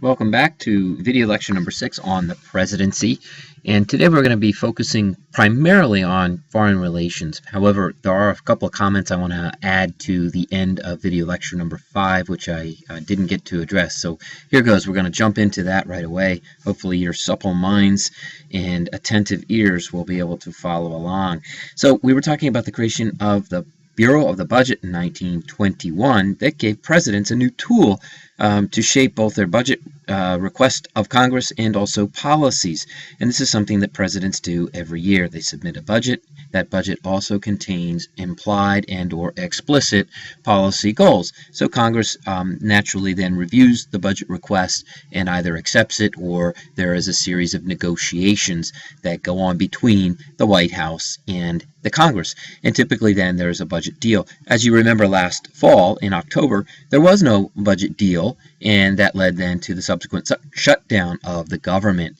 Welcome back to video lecture number 6 on the presidency. And today we're going to be focusing primarily on foreign relations. However, there are a couple of comments I want to add to the end of video lecture number 5, which I didn't get to address. So here goes. We're going to jump into that right away. Hopefully your supple minds and attentive ears will be able to follow along. So we were talking about the creation of the Bureau of the Budget in 1921 that gave presidents a new tool to shape both their budget request of Congress and also policies. And this is something that presidents do every year. They submit a budget. That budget also contains implied and or explicit policy goals. So Congress naturally then reviews the budget request and either accepts it, or there is a series of negotiations that go on between the White House and the Congress. And typically then there's a budget deal. As you remember, last fall in October, there was no budget deal, and that led then to the subsequent shutdown of the government.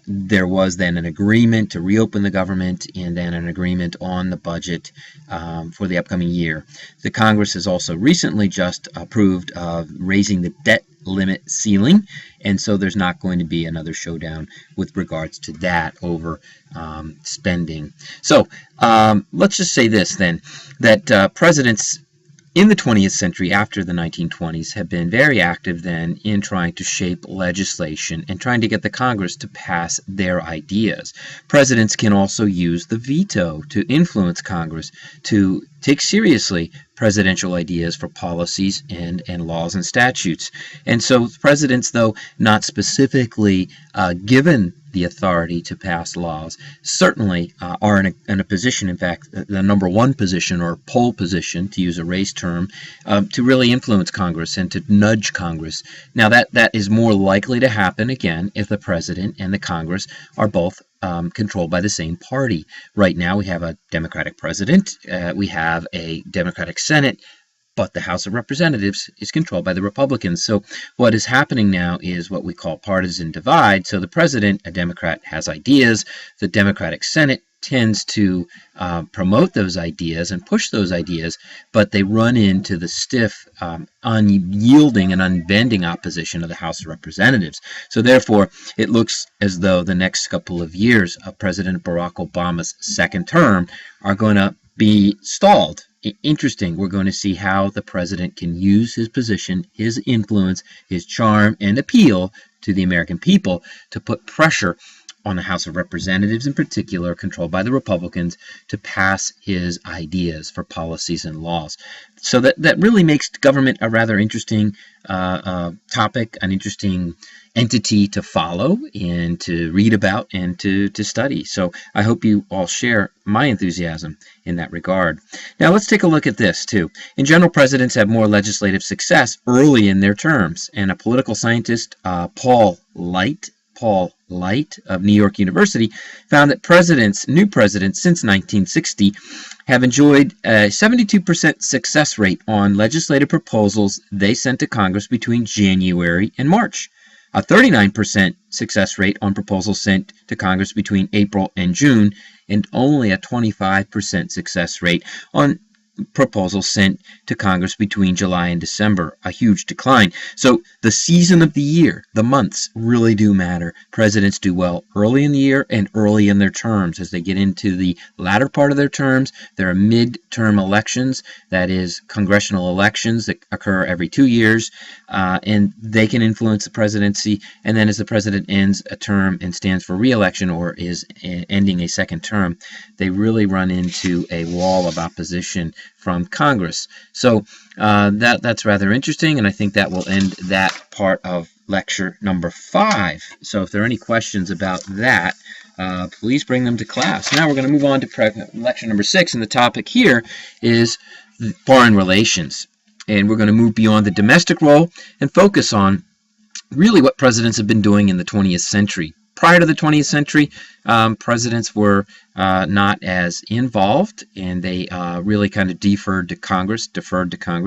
There was then an agreement to reopen the government and then an agreement on the budget for the upcoming year. The Congress has also recently just approved raising the debt limit ceiling, and so there's not going to be another showdown with regards to that over spending. So let's just say this then, that presidents in the 20th century, after the 1920s, have been very active then in trying to shape legislation and trying to get the Congress to pass their ideas. Presidents can also use the veto to influence Congress to take seriously presidential ideas for policies and laws and statutes. And so presidents, though not specifically given the authority to pass laws, certainly are in a position, in fact, the number one position or pole position, to use a race term, to really influence Congress and to nudge Congress. Now that is more likely to happen, again, if the president and the Congress are both controlled by the same party. Right now we have a Democratic president, we have a Democratic Senate, but the House of Representatives is controlled by the Republicans. So what is happening now is what we call partisan divide. So the president, a Democrat, has ideas. The Democratic Senate tends to promote those ideas and push those ideas, but they run into the stiff, unyielding and unbending opposition of the House of Representatives. So therefore, it looks as though the next couple of years of President Barack Obama's second term are going to be stalled. Interesting. We're going to see how the president can use his position, his influence, his charm, and appeal to the American people to put pressure on the House of Representatives in particular, controlled by the Republicans, to pass his ideas for policies and laws. So that really makes government a rather interesting topic, an interesting entity to follow and to read about and to study. So I hope you all share my enthusiasm in that regard. Now let's take a look at this too. In general, presidents have more legislative success early in their terms, and a political scientist, Paul Light of New York University, found that new presidents since 1960 have enjoyed a 72% success rate on legislative proposals they sent to Congress between January and March, a 39% success rate on proposals sent to Congress between April and June, and only a 25% success rate on proposals sent to Congress between July and December, a huge decline. So the season of the year, the months, really do matter. Presidents do well early in the year and early in their terms. As they get into the latter part of their terms, there are mid-term elections, that is, congressional elections that occur every 2 years, and they can influence the presidency. And then as the president ends a term and stands for re-election or is ending a second term, they really run into a wall of opposition from Congress. So that's rather interesting, and I think that will end that part of lecture number 5. So if there are any questions about that, please bring them to class. Now we're going to move on to lecture number 6, and the topic here is foreign relations. And we're going to move beyond the domestic role and focus on really what presidents have been doing in the 20th century. Prior to the 20th century, presidents were not as involved, and they really kind of deferred to Congress,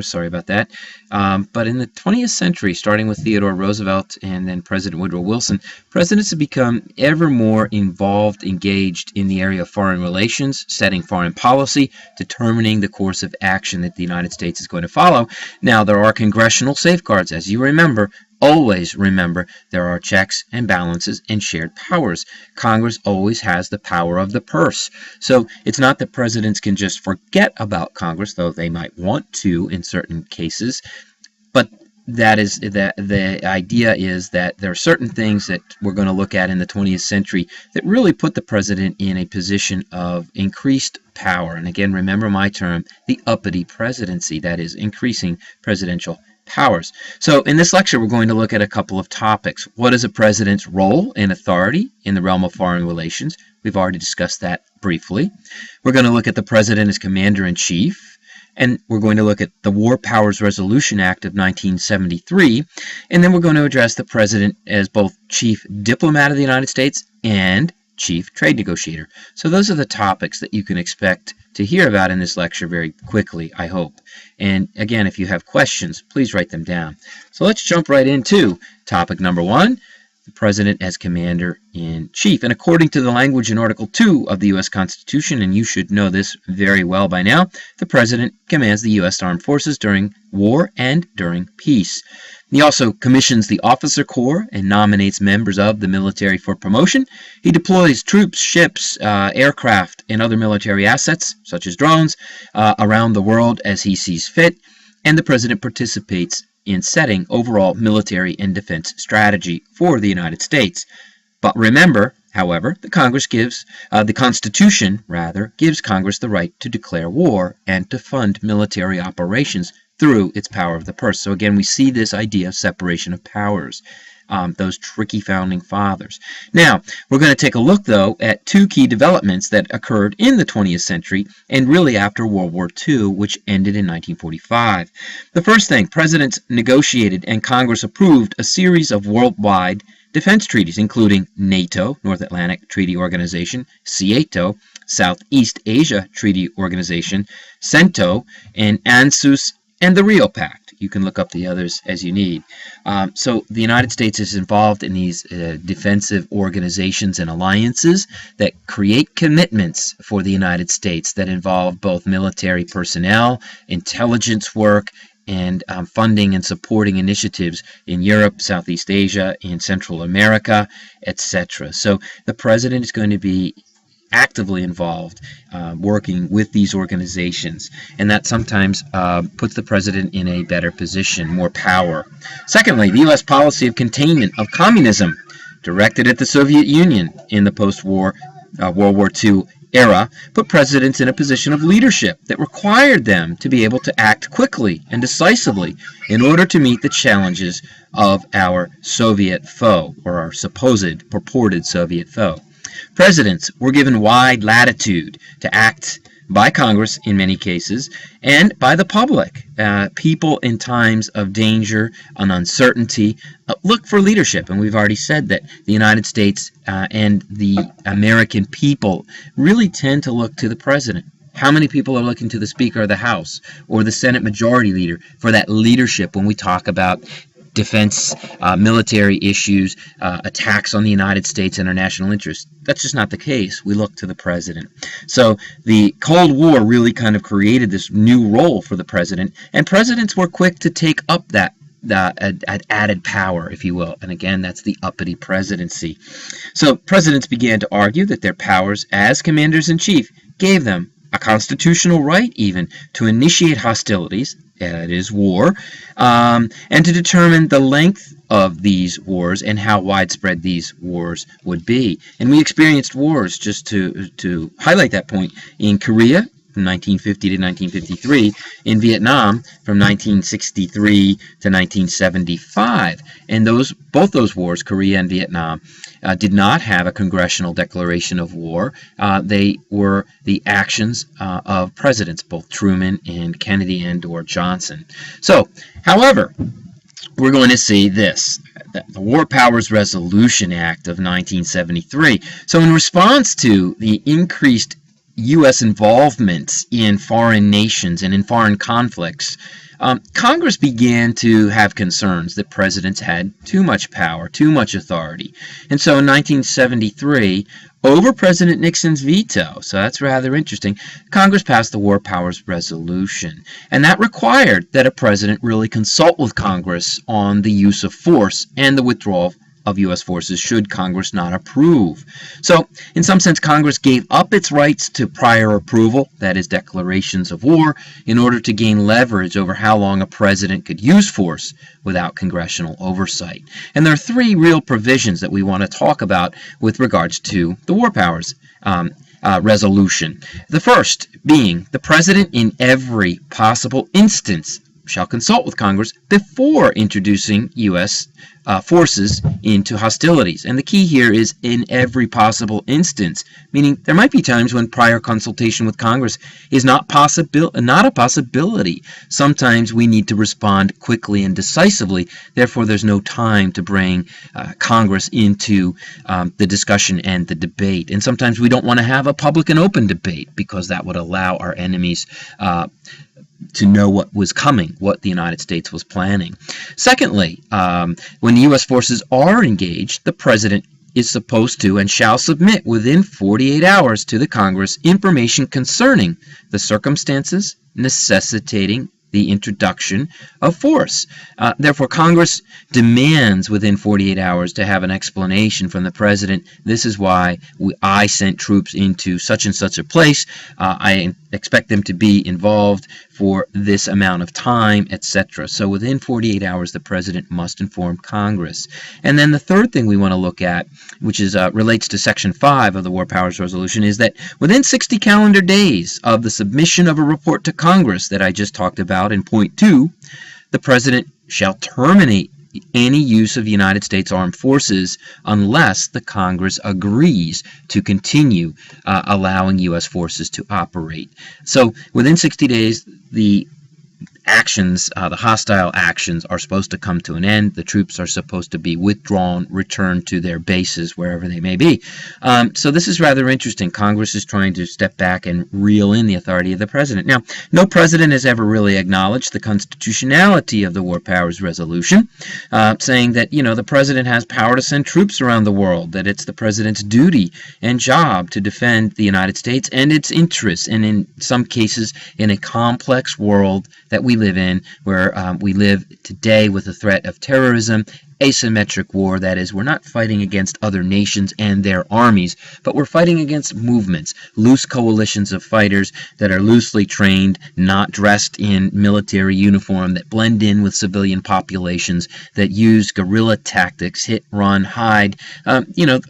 sorry about that. But in the 20th century, starting with Theodore Roosevelt and then President Woodrow Wilson, presidents have become ever more involved, engaged in the area of foreign relations, setting foreign policy, determining the course of action that the United States is going to follow. Now, there are congressional safeguards, as you remember. Always remember, there are checks and balances and shared powers. Congress always has the power of the purse. So it's not that presidents can just forget about Congress, though they might want to in certain cases. But the idea is that there are certain things that we're going to look at in the 20th century that really put the president in a position of increased power. And again, remember my term, the uppity presidency, that is, increasing presidential powers. So in this lecture, we're going to look at a couple of topics. What is a president's role and authority in the realm of foreign relations? We've already discussed that briefly. We're going to look at the president as commander-in-chief, and we're going to look at the War Powers Resolution Act of 1973, and then we're going to address the president as both chief diplomat of the United States and chief trade negotiator. So those are the topics that you can expect to hear about in this lecture very quickly, I hope. And again, if you have questions, please write them down. So let's jump right into topic number 1, the President as Commander-in-Chief. And according to the language in Article 2 of the U.S. Constitution, and you should know this very well by now, the President commands the U.S. Armed Forces during war and during peace. He also commissions the officer corps and nominates members of the military for promotion. He deploys troops, ships, aircraft, and other military assets, such as drones, around the world as he sees fit. And the president participates in setting overall military and defense strategy for the United States. But remember, however, the Constitution gives Congress the right to declare war and to fund military operations through its power of the purse. So again, we see this idea of separation of powers, those tricky founding fathers. Now, we're going to take a look, though, at two key developments that occurred in the 20th century and really after World War II, which ended in 1945. The first thing, presidents negotiated and Congress approved a series of worldwide defense treaties, including NATO, North Atlantic Treaty Organization, SEATO, Southeast Asia Treaty Organization, CENTO, and ANZUS, and the Rio Pact. You can look up the others as you need. So the United States is involved in these defensive organizations and alliances that create commitments for the United States that involve both military personnel, intelligence work, and funding and supporting initiatives in Europe, Southeast Asia, in Central America, etc. So the president is going to be actively involved working with these organizations, and that sometimes puts the president in a better position, more power. Secondly, the U.S. policy of containment of communism directed at the Soviet Union in the post-war World War II era put presidents in a position of leadership that required them to be able to act quickly and decisively in order to meet the challenges of our Soviet foe, or our supposed purported Soviet foe. Presidents were given wide latitude to act by Congress in many cases and by the public. People in times of danger and uncertainty look for leadership, and we've already said that the United States and the American people really tend to look to the president. How many people are looking to the Speaker of the House or the Senate Majority Leader for that leadership when we talk about defense, military issues, attacks on the United States and our national interests? That's just not the case. We look to the president. So the Cold War really kind of created this new role for the president, and presidents were quick to take up that added power, if you will. And again, that's the uppity presidency. So presidents began to argue that their powers as commanders-in-chief gave them a constitutional right even to initiate hostilities, that is war, and to determine the length of these wars and how widespread these wars would be. And we experienced wars, just to highlight that point, in Korea from 1950 to 1953, in Vietnam from 1963 to 1975. And both those wars, Korea and Vietnam, did not have a congressional declaration of war. They were the actions of presidents, both Truman and Kennedy and or Johnson. So, however, we're going to see this. the War Powers Resolution Act of 1973. So in response to the increased U.S. involvement in foreign nations and in foreign conflicts, Congress began to have concerns that presidents had too much power, too much authority. And so in 1973, over President Nixon's veto, so that's rather interesting, Congress passed the War Powers Resolution. And that required that a president really consult with Congress on the use of force and the withdrawal of U.S. forces should Congress not approve. So, in some sense, Congress gave up its rights to prior approval, that is, declarations of war, in order to gain leverage over how long a president could use force without congressional oversight. And there are three real provisions that we want to talk about with regards to the War Powers Resolution. The first being the president in every possible instance shall consult with Congress before introducing U.S. Forces into hostilities. And the key here is in every possible instance, meaning there might be times when prior consultation with Congress is not a possibility. Sometimes we need to respond quickly and decisively. Therefore, there's no time to bring Congress into the discussion and the debate. And sometimes we don't want to have a public and open debate because that would allow our enemies to know what was coming, what the United States was planning. Secondly, when the U.S. forces are engaged, the president is supposed to and shall submit within 48 hours to the Congress information concerning the circumstances necessitating the introduction of force. Therefore, Congress demands within 48 hours to have an explanation from the president. This is why I sent troops into such and such a place. I expect them to be involved for this amount of time, etc. So within 48 hours, the president must inform Congress. And then the third thing we want to look at, which is relates to Section 5 of the War Powers Resolution, is that within 60 calendar days of the submission of a report to Congress that I just talked about in point 2, the president shall terminate any use of United States Armed Forces unless the Congress agrees to continue allowing U.S. forces to operate. So within 60 days, the actions, the hostile actions, are supposed to come to an end. The troops are supposed to be withdrawn, returned to their bases, wherever they may be. So this is rather interesting. Congress is trying to step back and reel in the authority of the president. Now, no president has ever really acknowledged the constitutionality of the War Powers Resolution, saying that, the president has power to send troops around the world, that it's the president's duty and job to defend the United States and its interests, and in some cases, in a complex world that we live in, where we live today with the threat of terrorism, asymmetric war, that is, we're not fighting against other nations and their armies, but we're fighting against movements, loose coalitions of fighters that are loosely trained, not dressed in military uniform, that blend in with civilian populations, that use guerrilla tactics, hit, run, hide.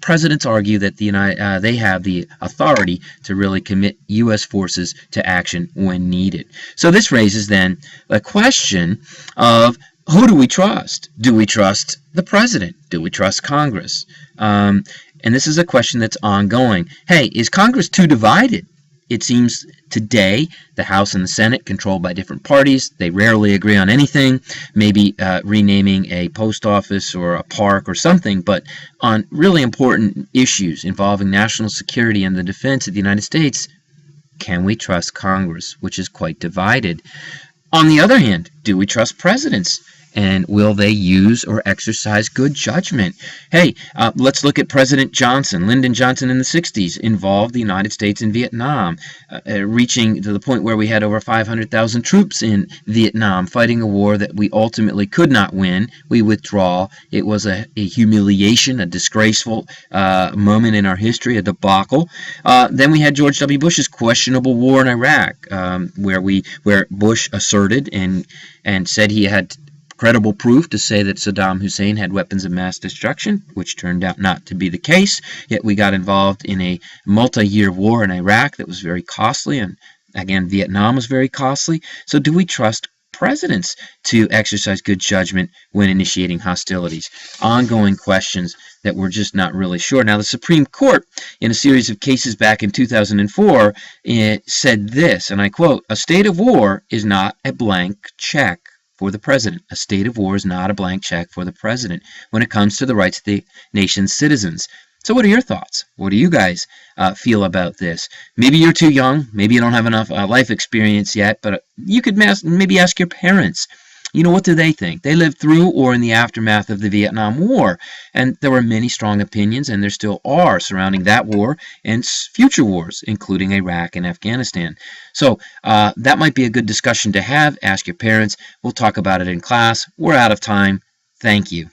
Presidents argue that they have the authority to really commit U.S. forces to action when needed. So this raises then a question of, who do we trust? Do we trust the president? Do we trust Congress? And this is a question that's ongoing. Hey, is Congress too divided? It seems today the House and the Senate, controlled by different parties, they rarely agree on anything, maybe renaming a post office or a park or something, but on really important issues involving national security and the defense of the United States, can we trust Congress, which is quite divided? On the other hand, do we trust presidents? And will they use or exercise good judgment? Hey, let's look at President Johnson. Lyndon Johnson in the 60s involved the United States in Vietnam, reaching to the point where we had over 500,000 troops in Vietnam, fighting a war that we ultimately could not win. We withdraw. It was a humiliation, a disgraceful moment in our history, a debacle. Then we had George W. Bush's questionable war in Iraq, where Bush asserted and said he had credible proof to say that Saddam Hussein had weapons of mass destruction, which turned out not to be the case. Yet we got involved in a multi-year war in Iraq that was very costly, and again, Vietnam was very costly. So do we trust presidents to exercise good judgment when initiating hostilities? Ongoing questions that we're just not really sure. Now, the Supreme Court, in a series of cases back in 2004, said this, and I quote, "A state of war is not a blank check for the president. A state of war is not a blank check for the president when it comes to the rights of the nation's citizens. So what are your thoughts? What do you guys feel about this? Maybe you're too young. Maybe you don't have enough life experience yet, but you could maybe ask your parents. What do they think? They lived through or in the aftermath of the Vietnam War, and there were many strong opinions, and there still are, surrounding that war and future wars, including Iraq and Afghanistan. So that might be a good discussion to have. Ask your parents. We'll talk about it in class. We're out of time. Thank you.